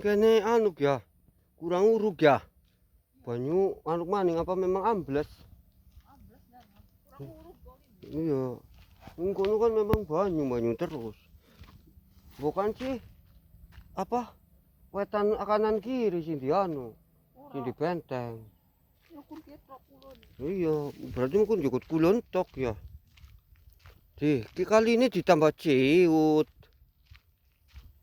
kene anu ya, kurang uruk ya. Banyu anu maning apa memang ambles? Iya. Ngono kan memang banyu terus. Bukan sih apa? Wetan kanan kiri sing di anu. Sing di benteng. Iya, berarti mungkin jukut kulon tok ya. Kali ini ditambah ciut.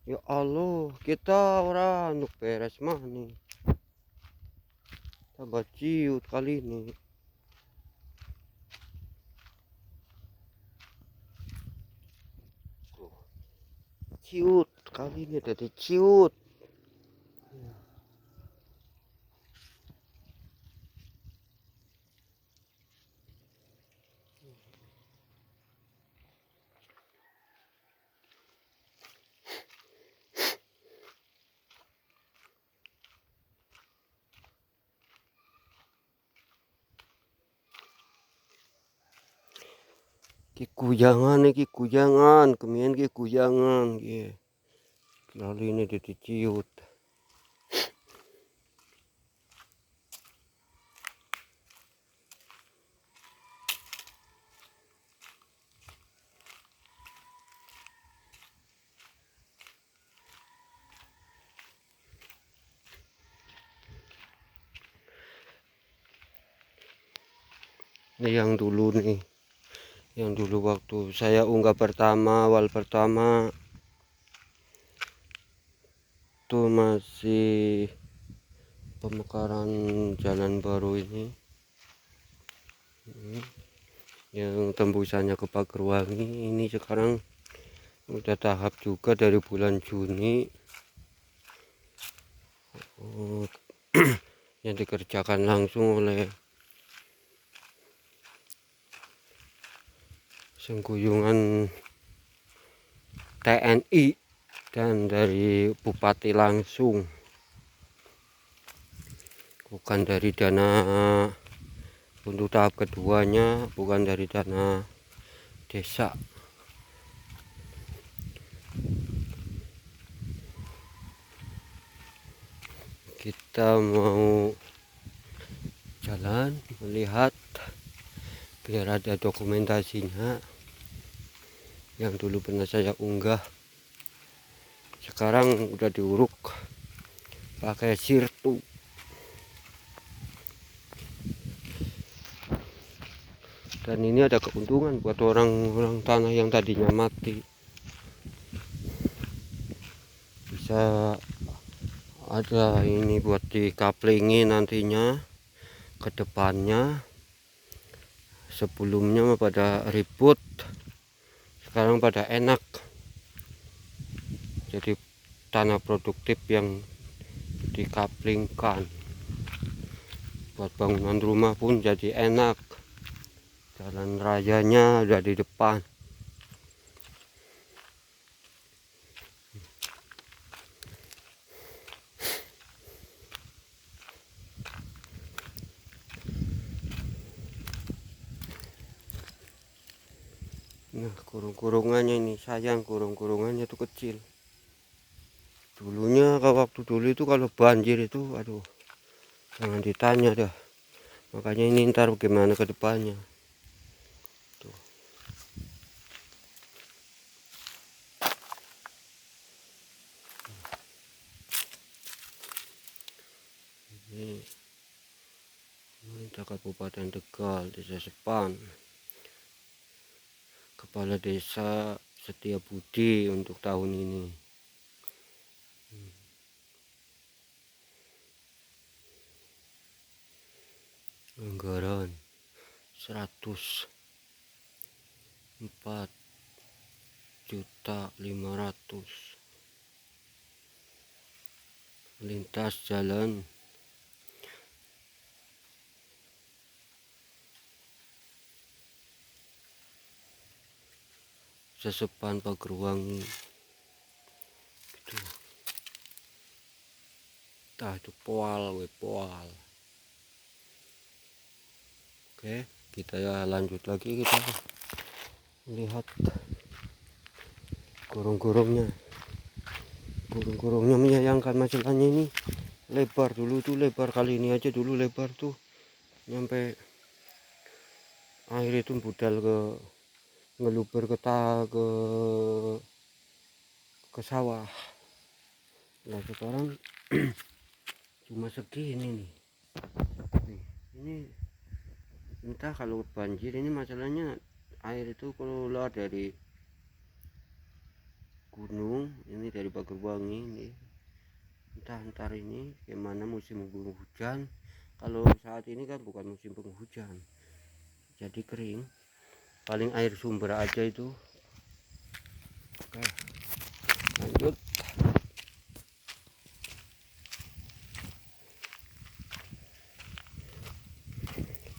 Ya Allah, kita orang anu beres nih. Tambah ciut kali ini. Ciut kali ini jadi ciut. Kikujangan kemien kikujangan ya. Kali ini jadi ciut. Ini yang dulu nih, yang dulu waktu saya unggah awal pertama tuh masih pemekaran jalan baru ini, yang tembusannya ke Pagerwangi. Ini sekarang udah tahap juga dari bulan Juni. Yang dikerjakan langsung oleh Sengguyungan TNI dan dari Bupati langsung, bukan dari dana untuk tahap keduanya, bukan dari dana desa. Kita mau jalan melihat biar ada dokumentasinya yang dulu pernah saya unggah. Sekarang udah diuruk pakai sirtu. Dan ini ada keuntungan buat orang tanah yang tadinya mati. Bisa ada ini buat dikaplingi nantinya ke depannya. Sebelumnya pada ribut, sekarang pada enak. Jadi tanah produktif yang dikaplingkan. Buat bangunan rumah pun jadi enak. Jalan rayanya udah di depan. Nah, kurung-kurungannya ini sayang, kurung-kurungannya tuh kecil. Dulunya waktu dulu itu kalau banjir itu aduh, jangan ditanya dah. Makanya ini ntar bagaimana ke depannya. Tuh. Ini Kabupaten Tegal, Desa Sepan. Kepala Desa Setiabudi untuk tahun ini. Anggaran 104.500.000. Lintas jalan Sesepan Pagerwangi gitu. Tah itu poal. Oke, kita lanjut lagi, kita lihat kurung-kurungnya. Burung-burungnya menyayangkan masalahnya ini lebar, dulu tuh lebar, kali ini aja dulu lebar tuh nyampe air itu budal ke ngeluber ke sawah. Nah sekarang cuma segini nih. Ini entah kalau banjir ini masalahnya air itu keluar dari gunung ini, dari Pagerwangi ini. Entah ntar ini gimana musim penghujan. Kalau saat ini kan bukan musim penghujan, jadi kering, paling air sumber aja itu. Oke, lanjut.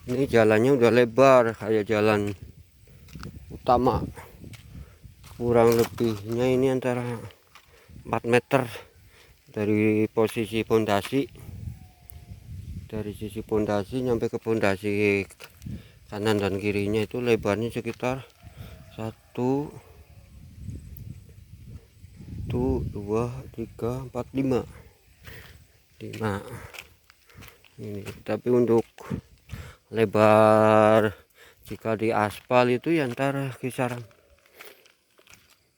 Ini jalannya udah lebar kayak jalan utama, kurang lebihnya ini antara 4 meter dari posisi pondasi, dari sisi pondasi nyampe ke pondasi kanan dan kirinya itu lebarnya sekitar 1, 2, 3, 4, 5 ini. Tapi untuk lebar jika di aspal itu ya antara kisaran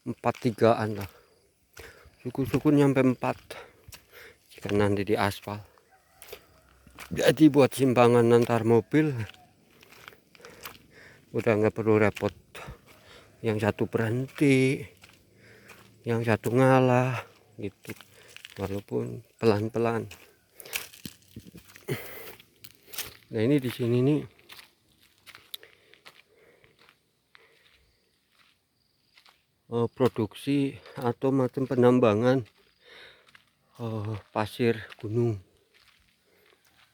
4-3an lah, syukur-syukur nyampe 4 jika nanti di aspal. Jadi buat simpangan antar mobil udah nggak perlu repot, yang satu berhenti, yang satu ngalah gitu, walaupun pelan-pelan. Nah ini di sini nih produksi atau macam penambangan pasir gunung.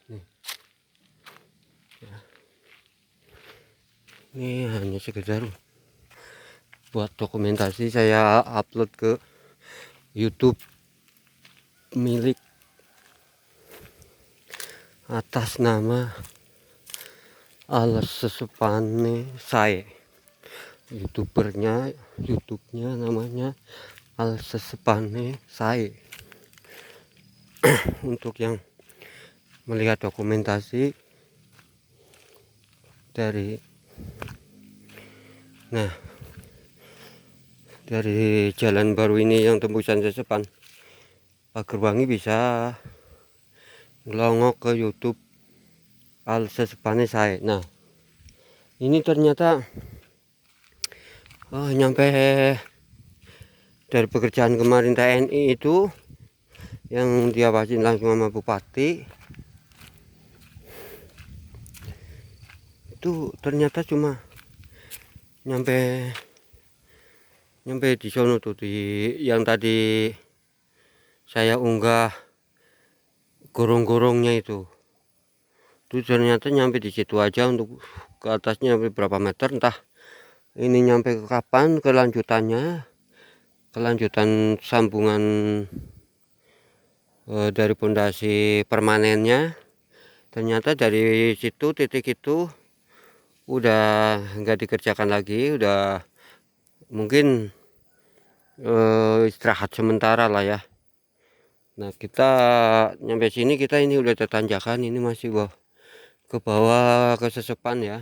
Nih. Ya. Ini hanya sekedar buat dokumentasi, saya upload ke YouTube milik atas nama Alsesepane Sae. YouTube-nya namanya Alsesepane Sae. Untuk yang melihat dokumentasi dari jalan baru ini yang tembusan Sesepan Pagerwangi, bisa ngelongok ke YouTube Alsesepane Sae. Nah ini ternyata nyampe dari pekerjaan kemarin TNI itu yang diawasin langsung sama bupati, itu ternyata cuma nyampe di sono tuh, di yang tadi saya unggah gorong-gorongnya itu ternyata nyampe di situ aja. Untuk ke atasnya berapa meter entah ini nyampe ke kapan kelanjutan sambungan dari pondasi permanennya. Ternyata dari situ titik itu udah nggak dikerjakan lagi, udah mungkin istirahat sementara lah ya. Nah kita nyampe sini, kita ini udah tertanjakan, ini masih ke bawah ke Sesepan ya.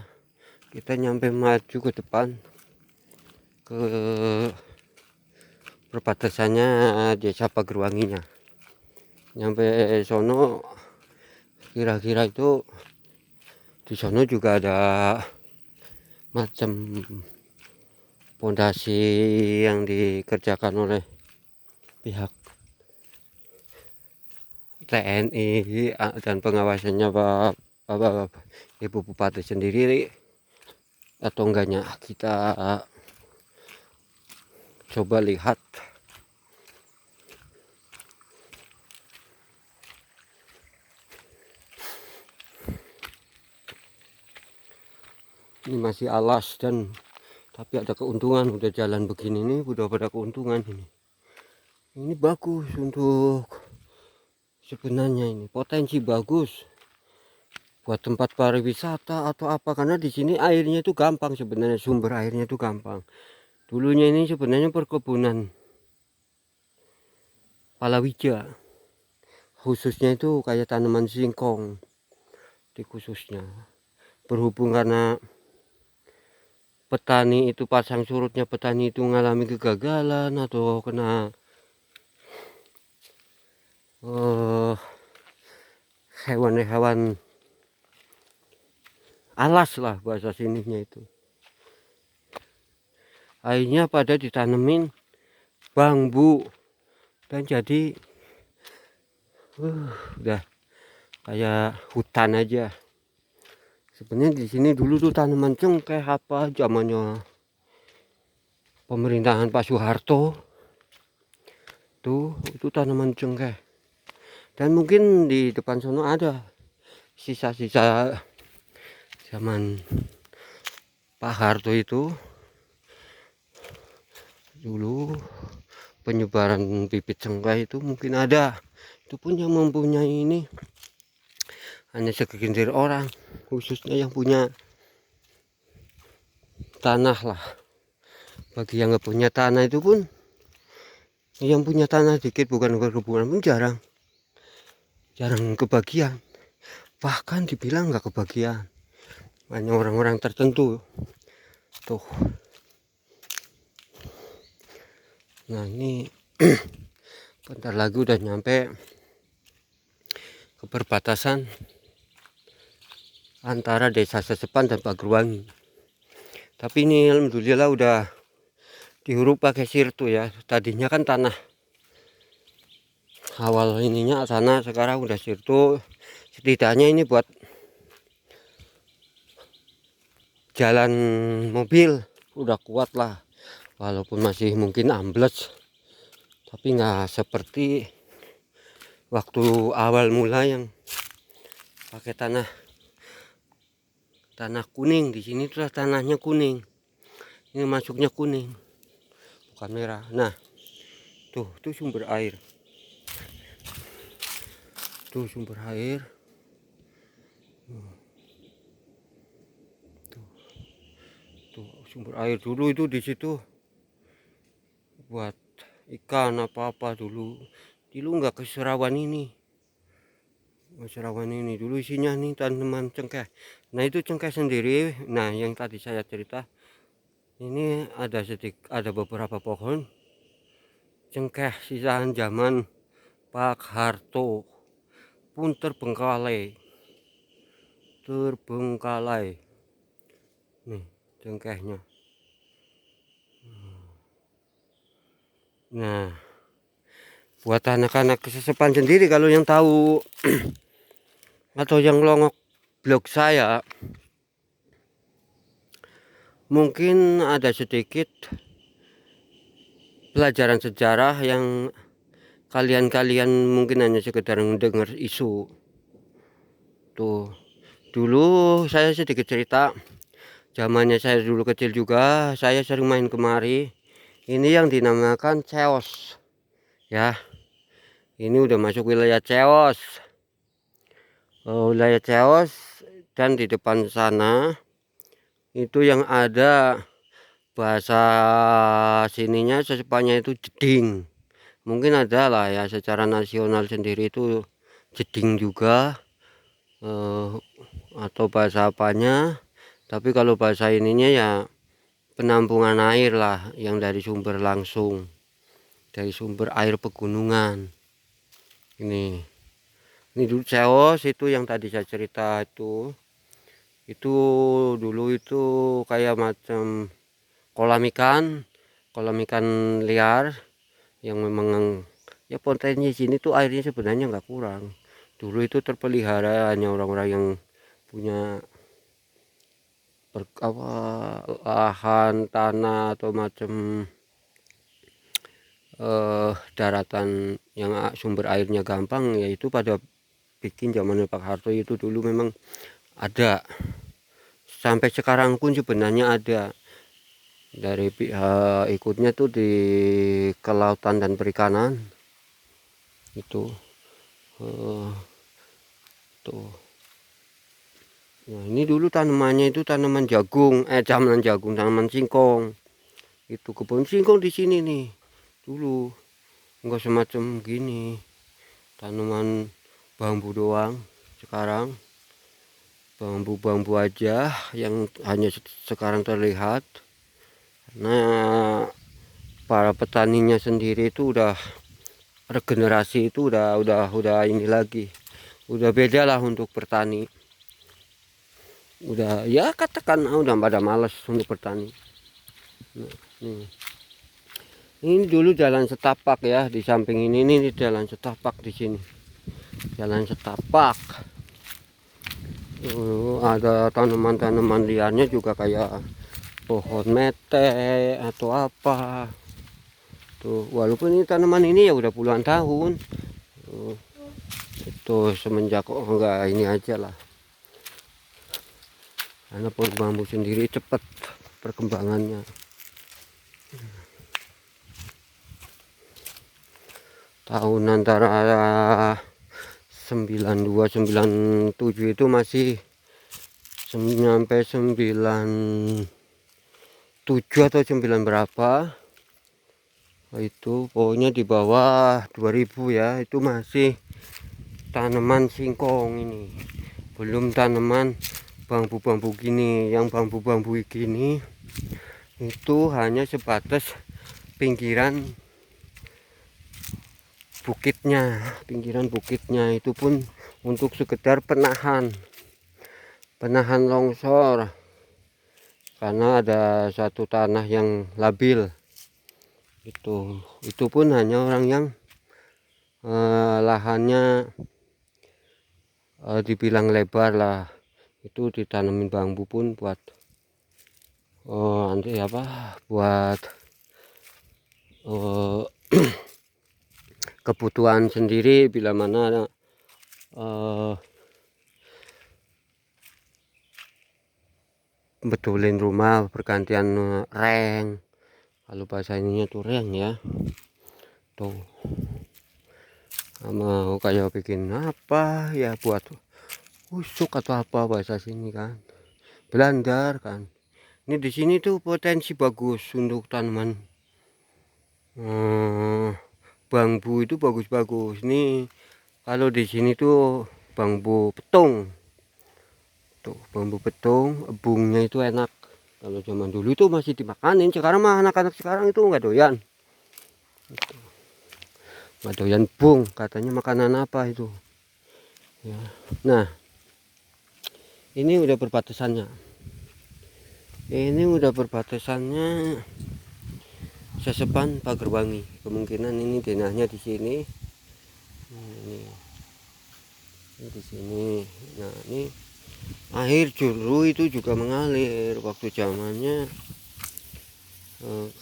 Kita nyampe maju ke depan ke perbatasannya desa Pagerwanginya. Nyampe sono kira-kira itu di sono juga ada macam pondasi yang dikerjakan oleh pihak TNI dan pengawasannya Bapak Ibu Bupati sendiri, atau enggaknya kita coba lihat. Ini masih alas, dan tapi ada keuntungan, udah jalan begini nih udah pada keuntungan ini bagus untuk sebenarnya, ini potensi bagus buat tempat pariwisata atau apa, karena di sini airnya itu gampang sebenarnya, sumber airnya itu gampang. Dulunya ini sebenarnya perkebunan palawija, khususnya itu kayak tanaman singkong di khususnya. Berhubung karena petani itu pasang surutnya, petani itu mengalami kegagalan atau kena hewan-hewan alas lah bahasa sininya itu, akhirnya pada ditanemin bambu dan jadi udah kayak hutan aja. Sebenarnya di sini dulu tuh tanaman cengkeh apa zamannya pemerintahan Pak Soeharto tuh, itu tanaman cengkeh. Dan mungkin di depan sono ada sisa-sisa zaman Pak Harto itu dulu, penyebaran bibit cengkeh itu mungkin ada. Itu pun yang mempunyai ini hanya segelintir orang, khususnya yang punya tanah lah. Bagi yang nggak punya tanah itu pun, yang punya tanah dikit bukan berhubungan pun jarang kebagian, bahkan dibilang nggak kebagian, hanya orang-orang tertentu tuh. Nah ini bentar lagi udah nyampe ke perbatasan antara Desa Sesepan dan Pagerwangi. Tapi ini alhamdulillah udah diuruk pakai sirtu ya. Tadinya kan tanah, awal ininya tanah, sekarang udah sirtu. Setidaknya ini buat jalan mobil udah kuat lah, walaupun masih mungkin ambles, tapi nggak seperti waktu awal mula yang pakai tanah kuning. Di sini tuh tanahnya kuning, ini masuknya kuning bukan merah. Nah tuh sumber air, tuh sumber air, tuh sumber air. Dulu itu di situ buat ikan apa-apa dulu nggak ke Serawan ini. Serawan ini dulu isinya nih tanaman cengkeh. Nah itu cengkeh sendiri. Nah yang tadi saya cerita ini ada beberapa pohon cengkeh sisaan zaman Pak Harto pun terbengkalai nih cengkehnya. Nah buat anak-anak Sesepan sendiri, kalau yang tahu atau yang longok blog saya, mungkin ada sedikit pelajaran sejarah yang kalian mungkin hanya sekedar mendengar isu. Tuh dulu saya sedikit cerita, zamannya saya dulu kecil juga, saya sering main kemari. Ini yang dinamakan Ceos ya, ini udah masuk wilayah Ceos. Wilayah Ceos, dan di depan sana itu yang ada bahasa sininya Sesepannya itu jeding. Mungkin ada lah ya secara nasional sendiri itu jeding juga, atau bahasa apanya. Tapi kalau bahasa ininya ya penampungan air lah, yang dari sumber langsung, dari sumber air pegunungan. Ini dulu Ceos itu yang tadi saya cerita itu dulu itu kayak macam kolam ikan liar yang memang ya potensi sini tuh airnya sebenarnya nggak kurang. Dulu itu terpelihara hanya orang-orang yang punya lahan tanah atau macam daratan yang sumber airnya gampang, yaitu pada bikin zaman Pak Harto itu dulu memang ada. Sampai sekarang pun sebenarnya ada. Dari pihak ikutnya tuh di kelautan dan perikanan itu tuh. Nah ini dulu tanamannya itu tanaman tanaman singkong. Itu kebun singkong di sini nih dulu. enggak semacam gini, tanaman bambu doang sekarang, bambu-bambu aja yang hanya sekarang terlihat. Nah, para petaninya sendiri itu udah regenerasi, itu udah ini lagi, udah beda lah untuk bertani. Udah ya katakan udah pada males untuk bertani. Nah, ini dulu jalan setapak ya, di samping ini jalan setapak di sini. Jalan setapak. Ada tanaman-tanaman liarnya juga kayak pohon mete atau apa. Tuh, walaupun ini tanaman ini ya udah puluhan tahun. Itu semenjak enggak ini aja lah. Karena pohon bambu sendiri cepat perkembangannya. Tahun antara 92 97 itu masih sampai 97 atau 9 berapa itu, pokoknya di bawah 2000 ya, itu masih tanaman singkong. Ini belum tanaman bambu-bambu gini. Yang bambu-bambu gini itu hanya sebatas pinggiran bukitnya, itu pun untuk sekedar penahan longsor, karena ada satu tanah yang labil. Itu pun hanya orang yang lahannya dibilang lebar lah, itu ditanamin bambu pun buat nanti apa, buat kebutuhan sendiri bila mana betulin rumah, pergantian reng, kalau bahasa ininya tuh reng ya. Tuh mau kayak bikin apa ya, buat usuk atau apa bahasa sini kan, belandar kan. Ini di sini tuh potensi bagus untuk tanaman bambu, itu bagus-bagus nih. Kalau di sini tuh bambu petung, tuh bambu petung, ebungnya itu enak. Kalau zaman dulu itu masih dimakanin, sekarang mah anak-anak sekarang itu nggak doyan, nggak doyan bung, katanya makanan apa itu ya. Nah, ini udah berbatasannya, Sesepan Pagerwangi. Kemungkinan ini denahnya di sini. Ini di sini. Nah, ini air Juru itu juga mengalir waktu zamannya.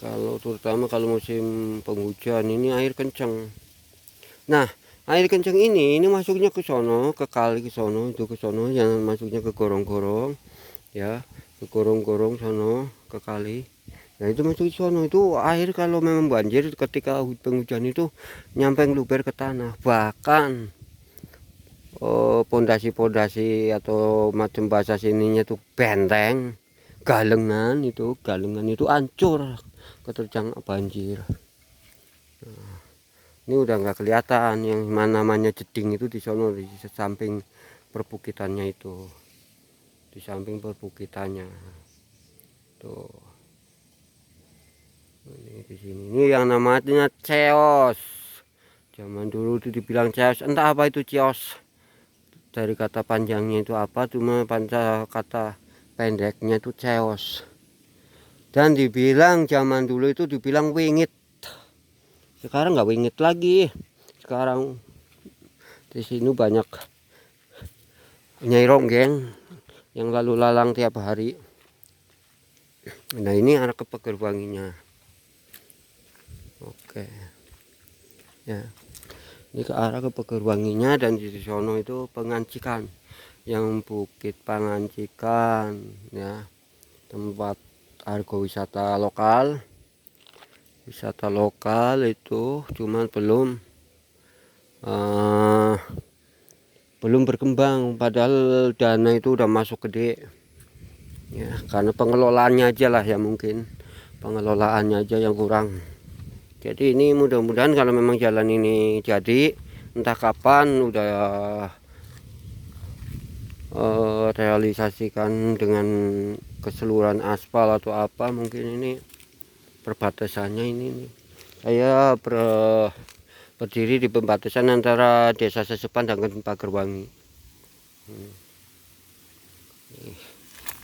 Kalau terutama kalau musim penghujan ini air kencang. Nah, air kencang ini masuknya ke sono, ke kali ke sono, itu ke sono yang masuknya ke gorong-gorong ya, ke gorong-gorong sono ke kali. Nah, itu masuk ke sono, itu air kalau memang banjir ketika penghujan itu nyampe ngeluber ke tanah. Bahkan pondasi-pondasi atau macam bahasa sininya tuh benteng, galengan itu hancur keterjang banjir. Nah, ini udah nggak kelihatan yang mana namanya jeding itu di sono, di samping perbukitannya itu, di samping perbukitannya tuh. Ini di sini, ini yang namanya ceos. Zaman dulu itu dibilang ceos, entah apa itu ceos, dari kata panjangnya itu apa, cuma panca kata pendeknya itu ceos. Dan dibilang zaman dulu itu dibilang wingit. Sekarang nggak wingit lagi. Sekarang di sini banyak nyai ronggeng yang lalu lalang tiap hari. Nah, ini arah ke Pagerwanginya. Oke ya, ini ke arah ke Pagerwanginya, dan di sono itu Pengancikan, yang Bukit Pangancikan ya, tempat argo wisata lokal itu, cuman belum berkembang, padahal dana itu udah masuk gede ya, karena pengelolaannya aja lah ya, mungkin pengelolaannya aja yang kurang. Jadi ini mudah-mudahan kalau memang jalan ini jadi, entah kapan udah realisasikan dengan keseluruhan aspal atau apa, mungkin ini perbatasannya ini nih. Saya berdiri di pembatasan antara Desa Sesepan dan Pagerwangi.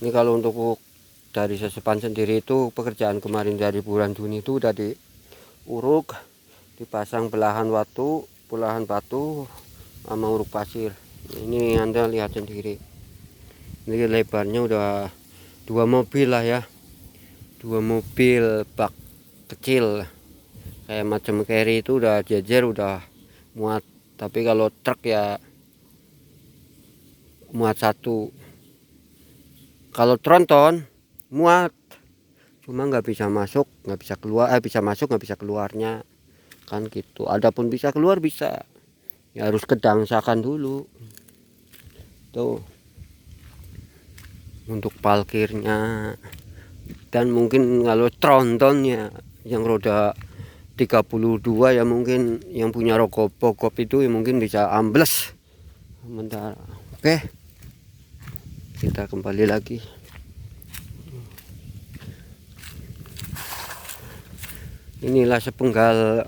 Ini kalau untuk dari Sesepan sendiri itu pekerjaan kemarin dari bulan Juni itu udah diuruk, dipasang belahan batu sama uruk pasir. Ini Anda lihat sendiri, ini lebarnya udah 2 mobil lah ya, 2 mobil bak kecil kayak macam carry itu udah jejer, udah muat. Tapi kalau truk ya muat 1. Kalau tronton muat, cuma nggak bisa masuk nggak bisa keluar, bisa masuk nggak bisa keluarnya kan gitu. Adapun bisa keluar bisa, ya harus kedangsakan dulu tuh untuk parkirnya. Dan mungkin kalau trontonnya yang roda 32 ya, mungkin yang punya rokok itu ya mungkin bisa ambles sementara. Oke, kita kembali lagi. Inilah sepenggal